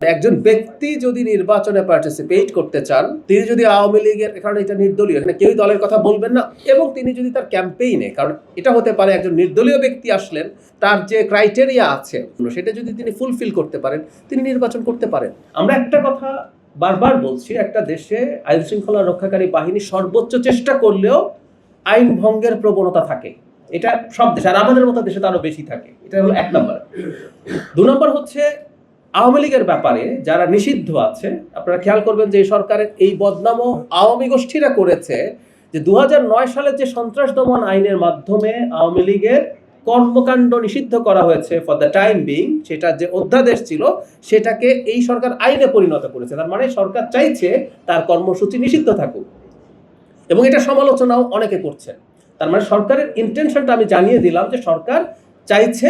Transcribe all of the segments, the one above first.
একজন ব্যক্তি যদি নির্বাচনে পার্টিসিপেট করতে চান, তিনি যদি আওয়ামী লীগের, কারণ এটা নির্দলীয়, এখানে কেউই দলের কথা বলবেন না, এবং তিনি যদি তার ক্যাম্পেইনে, কারণ এটা হতে পারে একজন নির্দলীয় ব্যক্তি আসলেন, তার যে ক্রাইটেরিয়া আছে সেটা যদি তিনি ফুলফিল করতে পারেন, তিনি নির্বাচন করতে পারেন। আমরা একটা কথা বারবার বলছি, একটা দেশে আইন শৃঙ্খলা রক্ষাকারী বাহিনী সর্বোচ্চ চেষ্টা করলেও আইন ভঙ্গের প্রবণতা থাকে। এটা সব দেশে, আর আমাদের মতো দেশে তো আরো বেশি থাকে। এটা হলো 1 নম্বর। 2 নম্বর হচ্ছে আওয়ামী লীগের ব্যাপারে যারা নিষিদ্ধ আছে, আপনারা খেয়াল করবেন যে এই সরকারের এই বদনামও আওয়ামী গোষ্ঠীরা করেছে, যে 2009 সালের যে সন্ত্রাস দমন আইনের মাধ্যমে আওয়ামী লীগের কর্মকাণ্ড নিষিদ্ধ করা হয়েছে ফর দ্য টাইম বিং, সেটা যে অধ্যাদেশ ছিল সেটাকে এই সরকার আইনে পরিণত করেছে। তার মানে সরকার চাইছে তার কর্মসূচি নিষিদ্ধ থাকুক, এবং এটা সমালোচনাও অনেকে করছে। তার মানে সরকারের ইন্টেনশনটা আমি জানিয়ে দিলাম যে সরকার চাইছে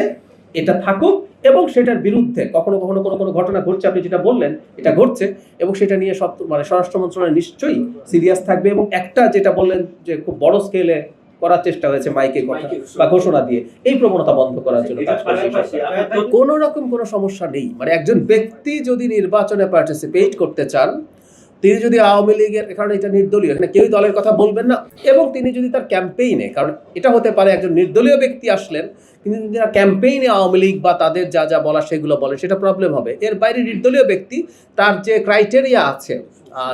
এটা থাকুক, এবং সেটার বিরুদ্ধে কখনো কখনো কোনো ঘটনা ঘটছে, আপনি যেটা বললেন এটা ঘটছে, এবং সেটা নিয়ে সব মানে স্বরাষ্ট্র মন্ত্রণালয় নিশ্চয়ই সিরিয়াস থাকবে। এবং একটা যেটা বললেন যে খুব বড় স্কেলে করার চেষ্টা হয়েছে মাইকে বা ঘোষণা দিয়ে, এই প্রবণতা বন্ধ করার জন্য কোনো রকম কোনো সমস্যা নেই। মানে একজন ব্যক্তি যদি নির্বাচনে পার্টিসিপেট করতে চান, তিনি যদি আওয়ামী লীগের, কারণ এটা নির্দলীয়, এখানে কেউই দলের কথা বলবেন না, এবং তিনি যদি তার ক্যাম্পেইনে, কারণ এটা হতে পারে একজন নির্দলীয় ব্যক্তি আসলেন, কিন্তু যদি তার ক্যাম্পেইনে আওয়ামী লীগ বা তাদের যা যা বলা সেগুলো বলে, সেটা প্রবলেম হবে। এর বাইরে নির্দলীয় ব্যক্তি তার যে ক্রাইটেরিয়া আছে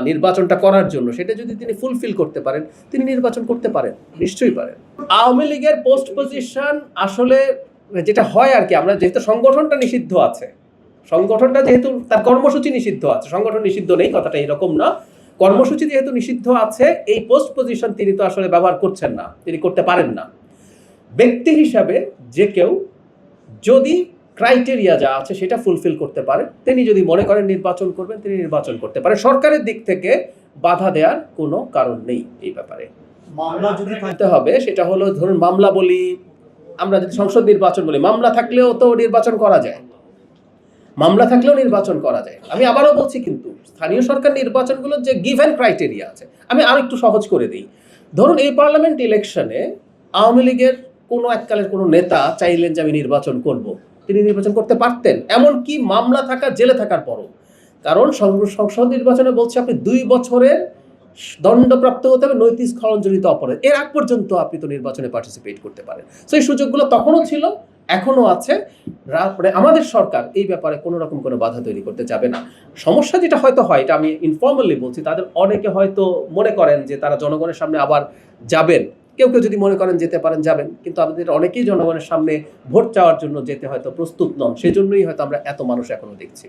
নির্বাচনটা করার জন্য, সেটা যদি তিনি ফুলফিল করতে পারেন, তিনি নির্বাচন করতে পারেন, নিশ্চয়ই পারেন। আওয়ামী লীগের পোস্ট পজিশন আসলে যেটা হয় আর কি, আমরা যেহেতু সংগঠনটা নিষিদ্ধ আছে, সংগঠনটা যেহেতু তার কর্মসূচি নিষিদ্ধ আছে, সংগঠন নিষিদ্ধ নেই কথাটা এরকম না, কর্মসূচি যেহেতু নিষিদ্ধ আছে, এই পোস্ট পজিশন তিনি তো আসলে ব্যবহার করছেন না, তিনি করতে পারেন না। ব্যক্তি হিসাবে যে কেউ যদি ক্রাইটেরিয়া যা আছে সেটা ফুলফিল করতে পারে, তিনি যদি মনে করেন নির্বাচন করবেন, তিনি নির্বাচন করতে পারেন। সরকারের দিক থেকে বাধা দেওয়ার কোনো কারণ নেই এই ব্যাপারে। মামলা যদি থাকতে হবে সেটা হলো, ধরুন মামলা বলি, আমরা যদি সংসদ নির্বাচন বলি, মামলা থাকলেও তো নির্বাচন করা যায়, মামলা থাকলেও নির্বাচন করা যায়। আমি আবারও বলছি, কিন্তু স্থানীয় সরকার নির্বাচনগুলোর যে গিভেন ক্রাইটেরিয়া আছে, আমি আরো একটু সহজ করে দিই। ধরুন এই পার্লামেন্ট ইলেকশনে আওয়ামী লীগের কোনো এককালের কোনো নেতা চাইলেন যে আমি নির্বাচন করব, তিনি নির্বাচন করতে পারতেন, এমনকি মামলা থাকা, জেলে থাকার পরও। কারণ সংসদ নির্বাচনে বলছে আপনি 2 বছরের দণ্ডপ্রাপ্ত হতে হবে নৈতিক স্খলনজনিত অপরাধ, এর আগ পর্যন্ত আপনি তো নির্বাচনে পার্টিসিপেট করতে পারেন। তো এই সুযোগগুলো তখনও ছিল, এখনো আছে। আমাদের সরকার এই ব্যাপারে কোনো রকম কোনো বাধা তৈরি করতে যাবে না। সমস্যা যেটা হয়তো হয়, এটা আমি ইনফর্মালি বলছি, তাদের অনেকে হয়তো মনে করেন যে তারা জনগণের সামনে আবার যাবেন, কেউ কেউ যদি মনে করেন যেতে পারেন যাবেন, কিন্তু আমাদের অনেকেই জনগণের সামনে ভোট চাওয়ার জন্য যেতে হয়তো প্রস্তুত নন, সেজন্যই হয়তো আমরা এত মানুষ এখনো দেখছি।